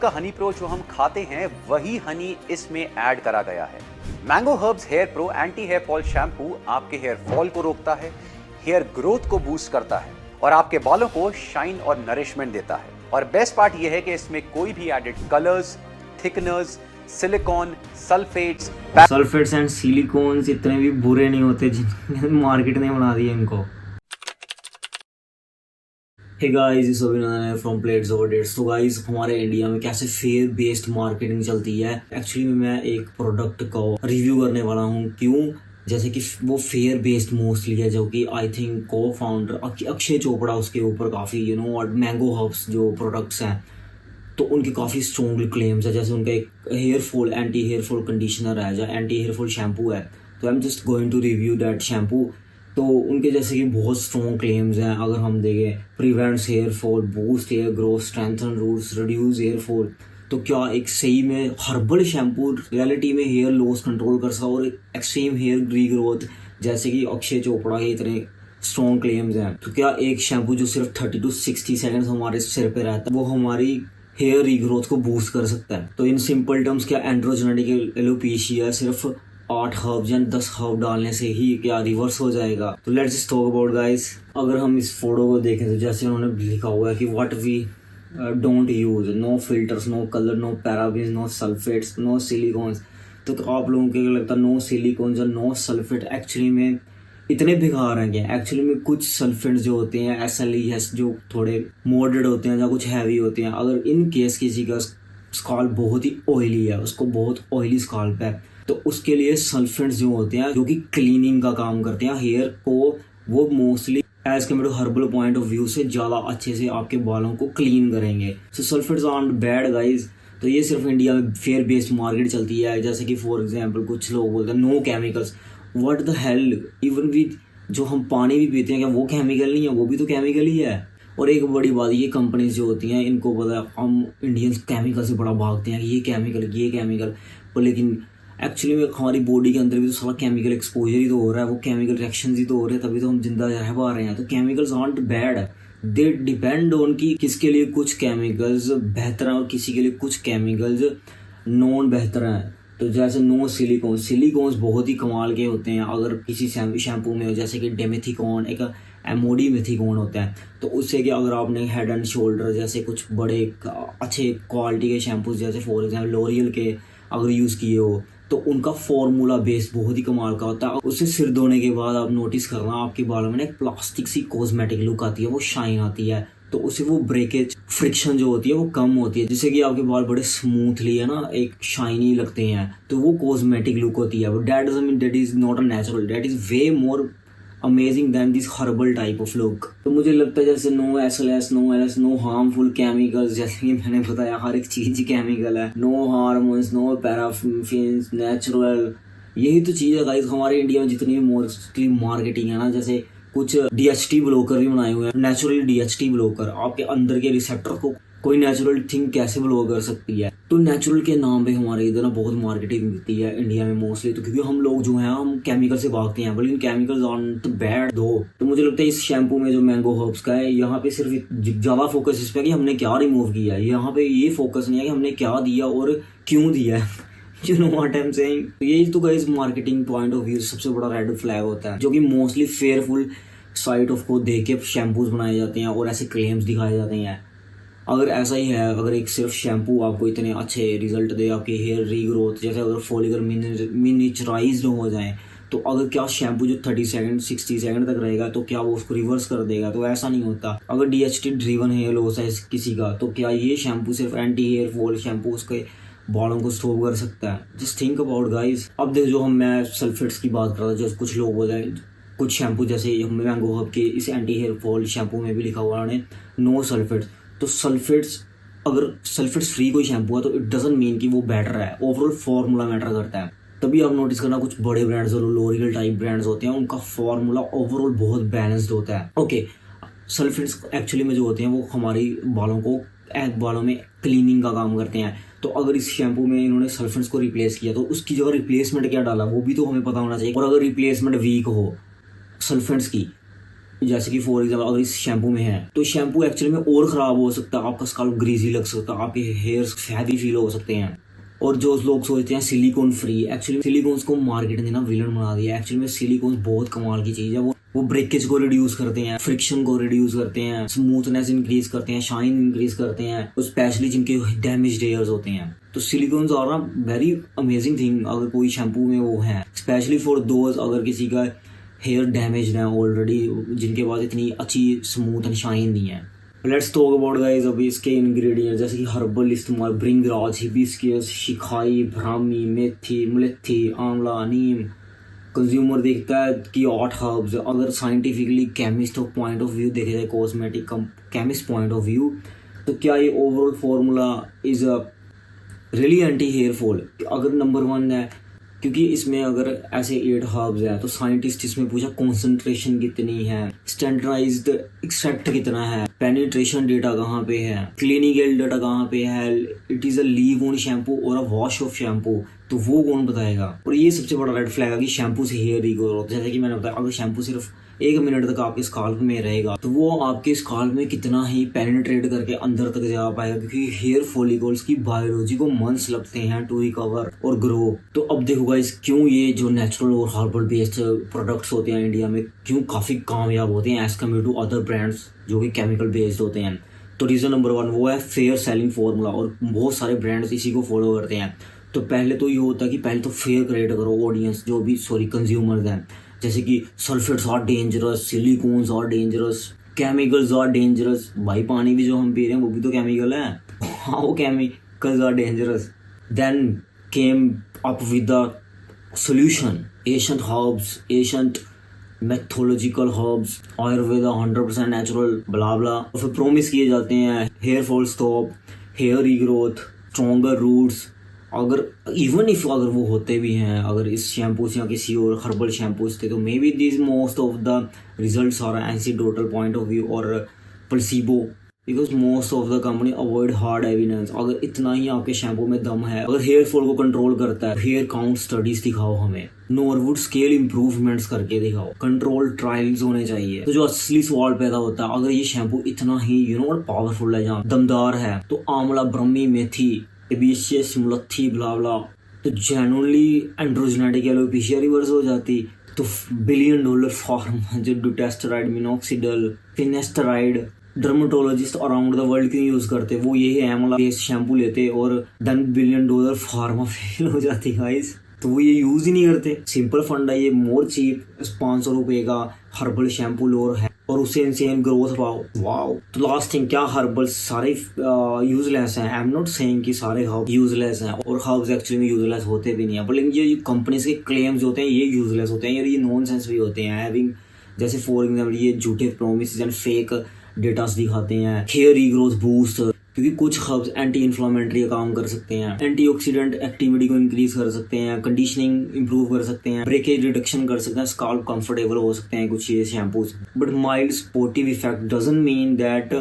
का हनी प्रो जो हम खाते हैं वही हनी इसमें ऐड करा गया है। Mango herbs hair pro anti hair fall shampoo आपके हेयर फॉल को रोकता है, हेयर ग्रोथ को बूस्ट करता है और आपके बालों को शाइन और नरिशमेंट देता है। और बेस्ट पार्ट यह है कि इसमें कोई भी added colours, thickeners, silicone, sulphates and silicones इतने भी बुरे नहीं होते जिन मार्केट ने बना दिए इनको। हे गाइस, इस अभिनंदन फ्रॉम प्लेट्स ओवर डेट्स। तो गाइस, हमारे इंडिया में कैसे फेयर बेस्ड मार्केटिंग चलती है। एक्चुअली मैं एक प्रोडक्ट को रिव्यू करने वाला हूँ। क्यों? जैसे कि वो फेयर बेस्ड मोस्टली है, जो कि आई थिंक को फाउंडर अक्षय चोपड़ा उसके ऊपर काफ़ी और मैंगो हर्ब्स जो प्रोडक्ट्स हैं तो उनके काफ़ी स्ट्रॉन्ग क्लेम्स है। जैसे उनका एक hair fall anti hair fall conditioner है, जो एंटी हेयर फॉल शैम्पू है। तो I am just going to review that shampoo. तो उनके जैसे कि बहुत स्ट्रॉन्ग क्लेम्स हैं। अगर हम देखें, prevents hair fall, boost hair growth, strengthen roots, reduce hair fall. तो क्या एक सही में हर्बल शैम्पू रियलिटी में हेयर लॉस कंट्रोल कर सकता और एक्सट्रीम हेयर रीग्रोथ, जैसे कि अक्षय चोपड़ा के इतने स्ट्रॉन्ग क्लेम्स हैं। तो क्या एक शैम्पू जो सिर्फ 30 to 60 सेकेंड्स हमारे सिर पे रहता है वो हमारी हेयर रीग्रोथ को बूस्ट कर सकता है? तो इन सिंपल टर्म्स, क्या एंड्रोजेनेटिक एलोपेशिया सिर्फ 8 हर्ब या 10 हर्ब डालने से ही क्या रिवर्स हो जाएगा? तो let's just talk about guys. अगर हम इस फोटो को देखें तो जैसे उन्होंने लिखा हुआ है कि what we don't use, no filters, no colour, no parabens, no sulphates, no silicones. तो आप लोगों को लगता है नो सिलिकॉन्स और नो सल्फेट एक्चुअली में इतने बेकार हैं क्या? एक्चुअली में कुछ सल्फेट्स जो होते हैं SLES जो थोड़े मॉडरेट होते हैं या कुछ हैवी होते हैं, अगर इन केस किसी का स्काल्प बहुत ही ऑयली है, उसको बहुत ऑयली स्काल्प है, तो उसके लिए सल्फेट्स जो होते हैं जो कि क्लीनिंग का काम करते हैं हेयर को, वो mostly as compare to herbal point of view से ज़्यादा अच्छे से आपके बालों को क्लीन करेंगे। So sulphates are bad guys. तो ये सिर्फ इंडिया में फेयर बेस्ड मार्केट चलती है। जैसे कि फॉर एग्जांपल कुछ लोग बोलते हैं no chemicals. What the hell, even with जो हम पानी भी पीते हैं क्या वो केमिकल नहीं है? वो भी तो केमिकल ही है। और एक बड़ी बात, ये कंपनीज जो होती हैं इनको पता है हम इंडियंस केमिकल से बड़ा भागते हैं कि ये केमिकल पर लेकिन एक्चुअली में हमारी बॉडी के अंदर भी तो सारा केमिकल एक्सपोजर ही तो हो रहा है, वो केमिकल रिएक्शन ही तो हो रहे हैं, तभी तो हम जिंदा रह पा रहे हैं। तो chemicals art bad, they depend on कि किसके लिए कुछ केमिकल्स बेहतर हैं और किसी के लिए कुछ केमिकल्स नॉन बेहतर हैं। तो जैसे नो सिलिकॉन्स बहुत ही कमाल के होते हैं। अगर किसी शैम्पू में हो, जैसे कि डेमेथिकॉन, एक एमोडी मेथिकॉन होता है, तो उससे कि अगर आपने हेड एंड शोल्डर जैसे कुछ बड़े अच्छे क्वालिटी के शैम्पूज जैसे फॉर एग्जाम्पल लॉरियल के अगर यूज़ किए हो, तो उनका फॉर्मूला बेस बहुत ही कमाल का होता है। उससे सिर धोने के बाद आप नोटिस करना आपके बालों में एक प्लास्टिक सी कॉस्मेटिक लुक आती है, वो शाइन आती है। तो उससे वो ब्रेकेज फ्रिक्शन जो होती है वो कम होती है, जिससे कि आपके बाल बड़े स्मूथली एक शाइनी लगते हैं। तो वो कॉस्मेटिक लुक होती है। That doesn't mean that is not a natural, that is way more amazing than this herbal type of look. तो मुझे लगता है जैसे no SLS, no LS, no harmful chemicals, जैसे कि मैंने बताया हर एक चीज ही केमिकल है। No hormones, no paraffins, natural, यही तो चीज़ है गाइस। हमारे इंडिया में जितनी भी मोस्टली मार्केटिंग है ना, जैसे कुछ DHT ब्लोकर भी बनाए हुए हैं, नेचुरल DHT ब्लोकर। आपके अंदर के रिसेप्टर को कोई नेचुरल थिंग कैसे ब्लो कर सकती है? तो नेचुरल के नाम पे हमारे इधर ना बहुत मार्केटिंग मिलती है इंडिया में मोस्टली। तो क्योंकि हम लोग जो हैं हम केमिकल से भागते हैं, बल्कि केमिकल्स आर बैड दो। तो मुझे लगता है इस शैम्पू में जो मैंगो हर्ब्स का है, यहाँ पे सिर्फ ज़्यादा फोकस इस पे कि हमने क्या रिमूव किया है। यहाँ पे ये फोकस नहीं है कि हमने क्या दिया और क्यों दिया है। You know what I'm saying? यही तो guys marketing point of view सबसे बड़ा रेड फ्लैग होता है, जो कि मोस्टली फेयरफुल साइट ऑफ को देख के शैम्पूज बनाए जाते हैं और ऐसे क्लेम्स दिखाए जाते हैं। अगर ऐसा ही है, अगर एक सिर्फ शैम्पू आपको इतने अच्छे रिजल्ट दे, आपके हेयर रीग्रोथ जैसे अगर फॉलिकल मिनिचराइज्ड हो जाए, तो अगर क्या शैम्पू जो 30 सेकंड 60 सेकंड तक रहेगा तो क्या वो उसको रिवर्स कर देगा? तो ऐसा नहीं होता। अगर DHT ड्रिवन हेयर लॉस है किसी का, तो क्या ये शैम्पू सिर्फ एंटी हेयर फॉल शैम्पू उसके बालों को स्टॉप कर सकता है? Just think about guys. अब देख, जो मैं सल्फेट्स की बात कर रहा था, जैसे कुछ लोग बोल रहे हैं कुछ शैम्पू जैसे मैंगो हर्ब के इस एंटी हेयर फॉल शैम्पू में भी लिखा हुआ है नो सल्फेट्स। तो सल्फेट्स, अगर सल्फेट्स फ्री कोई शैम्पू है तो इट डजंट मीन कि वो बेटर है, ओवरऑल फॉर्मूला मैटर करता है। तभी आप नोटिस करना कुछ बड़े ब्रांड्स और लॉरियल टाइप ब्रांड्स होते हैं, उनका फॉर्मूला ओवरऑल बहुत बैलेंस्ड होता है। ओके, सल्फेट्स एक्चुअली में जो होते हैं वो हमारी बालों में क्लीनिंग का काम करते हैं। तो अगर इस शैम्पू में इन्होंने सल्फेट्स को रिप्लेस किया तो उसकी जगह रिप्लेसमेंट क्या डाला वो भी तो हमें पता होना चाहिए। और अगर रिप्लेसमेंट वीक हो सल्फेट्स की, जैसे कि फॉर एग्जाम्पल अगर इस शैम्पू में है तो शैम्पू एक्चुअली में और ख़राब हो सकता है, आपका स्काल्प ग्रीजी लग सकता है, आपके हेयर्स हैवी फील हो सकते हैं। और जो लोग सोचते हैं सिलिकॉन फ्री, एक्चुअली सिलिकॉन्स को मार्केट ने ना विलन बना दिया है। एक्चुअली में सिलिकॉन्स बहुत कमाल की चीज़ है, वो ब्रेकेज को रिड्यूस करते हैं, फ्रिक्शन को रिड्यूस करते हैं, स्मूथनेस इंक्रीज करते हैं, शाइन इंक्रीज करते हैं, और स्पेशली जिनके डैमेज हेयर्स होते हैं। तो सिलिकॉन्स आर ना वेरी अमेजिंग थिंग अगर कोई शैम्पू में वो है, स्पेशली फॉर दोज अगर किसी का हेयर डैमेज है ऑलरेडी, जिनके पास इतनी अच्छी स्मूथ एंड शाइन नहीं है। लेट्स टॉक अबाउट गाइस अभी इसके इंग्रेडिएंट, जैसे कि हर्बल इस्तेमाल, भृंगराज, हिबिस्कस, शिखाई, ब्राह्मी, मेथी, मुलैथी, आंवला, नीम। कंज्यूमर देखता है कि 8 हर्ब्स। अगर scientifically chemist of point of view देखे जाए, cosmetic chemist point of view, तो क्या ये overall formula is a really anti hair fall? अगर नंबर 1 है, क्योंकि इसमें अगर ऐसे 8 हर्ब्स है तो साइंटिस्ट इसमें पूछा कॉन्सेंट्रेशन कितनी है, स्टैंडर्डाइज्ड एक्सट्रैक्ट कितना है, पेनिट्रेशन डेटा कहाँ पे है, क्लिनिकल डेटा कहाँ पे है, it is a leave on shampoo और अ वॉश ऑफ शैम्पू, तो वो कौन बताएगा? और ये सबसे बड़ा रेड फ्लैग है कि शैम्पू से हेयर रिग्रोथ होता है। जैसे कि मैंने बताया, अगर शैम्पू सिर्फ 1 मिनट तक आपके स्काल्प में रहेगा तो वो आपके स्काल्प में कितना ही पेनिट्रेट करके अंदर तक जा पाएगा, क्योंकि हेयर फॉलिकल्स की बायोलॉजी को मंथ्स लगते हैं टू रिकवर और ग्रो। तो अब देखो गाइस, क्यों ये जो नेचुरल और हर्बल बेस्ड प्रोडक्ट्स होते हैं इंडिया में क्यों काफ़ी कामयाब होते हैं as compare to other brands जो कि केमिकल बेस्ड होते हैं? तो रीज़न नंबर 1 वो है फेयर सेलिंग फार्मूला, और बहुत सारे ब्रांड्स इसी को फॉलो करते हैं। तो पहले तो ये होता है कि पहले तो फेयर क्रिएट करो ऑडियंस, जो भी कंज्यूमर्स हैं, जैसे कि sulphates are dangerous, silicones are dangerous, chemicals are dangerous. भाई पानी भी जो हम पी रहे हैं वो भी तो केमिकल है, हाँ वो chemicals are dangerous. Then came up with the solution, ancient herbs, ancient mythological herbs, Ayurveda 100% natural, bla bla. और फिर प्रॉमिस किए जाते हैं hair fall stop, hair regrowth, stronger roots. अगर इवन इफ अगर वो होते भी हैं, अगर इस शैम्पू से या किसी और हर्बल शैम्पू से, तो may be this most of the results are anecdotal point of view और placebo, because most of the company avoid hard evidence. अगर इतना ही आपके शैम्पू में दम है, अगर हेयर फॉल को कंट्रोल करता है, हेयर काउंट स्टडीज दिखाओ हमें, नॉरवुड स्केल इंप्रूवमेंट्स करके दिखाओ, कंट्रोल ट्रायल्स होने चाहिए। तो जो असली सवाल पैदा होता है, अगर ये शैम्पू इतना ही पावरफुल है, जहाँ दमदार है, तो आंवला, ब्रह्मी, मेथी, हिबिस्कस, मुलैथी, ब्ला ब्ला, तो जेन्युइनली एंड्रोजेनेटिक एलोपेशिया रिवर्स हो जाती। तो $1 बिलियन फार्म जो dutasteride, minoxidil, finasteride, dermatologist around the world क्यों यूज करते? वो ये आंवला बेस्ड शैम्पू लेते और $1 बिलियन फार्मा फेल हो जाती गाइस। तो वो ये यूज ही नहीं करते। सिंपल फंडा, ये मोर चीप 500 रुपए का हर्बल शैम्पू लो है और उससे इंसेन ग्रोथ पाओ। वाओ। तो लास्ट थिंग, क्या हर्बल सारे यूजलेस हैं? आई एम नॉट सेइंग कि सारे हर्ब यूजलेस हैं, और हर्ब्स एक्चुअली में यूजलेस होते भी नहीं है, लेकिन ये कंपनीज के क्लेम्स होते हैं ये यूजलेस होते हैं, और ये नॉनसेंस भी होते हैं। हैविंग जैसे फॉर एग्जाम्पल ये झूठे प्रोमिस एंड फेक डेटास दिखाते हैं, हेयर रीग्रोथ बूस्ट, क्योंकि कुछ हर्ब्स एंटी इन्फ्लामेटरी का काम कर सकते हैं, एंटीऑक्सीडेंट एक्टिविटी को इंक्रीज कर सकते हैं, कंडीशनिंग इंप्रूव कर सकते हैं, ब्रेकेज रिडक्शन कर सकते हैं, स्काल्प कंफर्टेबल हो सकते हैं कुछ ये shampoos. But mild sportive effect doesn't mean that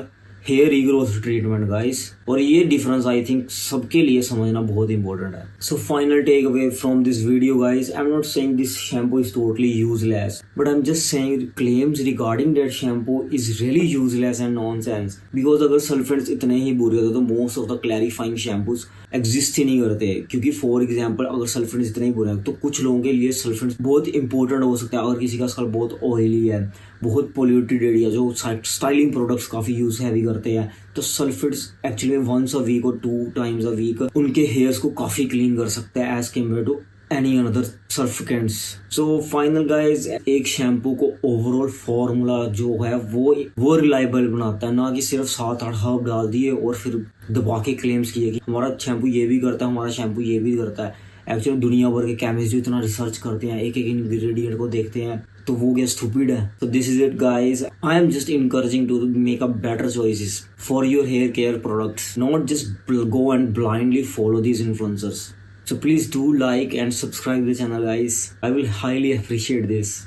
hair regrowth treatment guys. और ये डिफरेंस आई थिंक सबके लिए समझना बहुत इंपॉर्टेंट है। So final take away from this video guys, I am not saying this shampoo is totally useless, but I am just saying claims regarding that shampoo is really useless and nonsense, because अगर sulphates इतने ही बुरे होते तो most of the clarifying shampoos exist ही नहीं करते। क्योंकि फॉर एग्जाम्पल अगर सल्फेट्स इतने ही बुरे हैं तो कुछ लोगों के लिए सल्फेट्स बहुत इंपॉर्टेंट हो सकता है। अगर किसी का स्काल्प बहुत ऑयली है, बहुत पोल्यूटेड एरिया, जो स्टाइलिंग प्रोडक्ट्स काफ़ी यूज हैवी करते हैं, तो sulphates actually once a week और 2 times अ वीक उनके हेयर्स को काफ़ी क्लीन कर सकता है as compare to any another surfactants. So final guys, एक शैम्पू को ओवरऑल फॉर्मूला जो है वो रिलायबल बनाता है, ना कि सिर्फ 7-8 हर्ब डाल दिए और फिर दबा के क्लेम्स किए कि हमारा शैम्पू ये भी करता है, हमारा शैम्पू ये भी करता है। एक्चुअली दुनिया भर के केमिस्ट जो इतना रिसर्च करते हैं, एक एक इंग्रेडिएंट को देखते हैं, तो वो क्या स्टूपिड है? तो this is it guys, I am just encouraging to make a better choices for your hair care products, not just go and blindly follow these influencers. So please do like and subscribe the channel guys, I will highly appreciate this.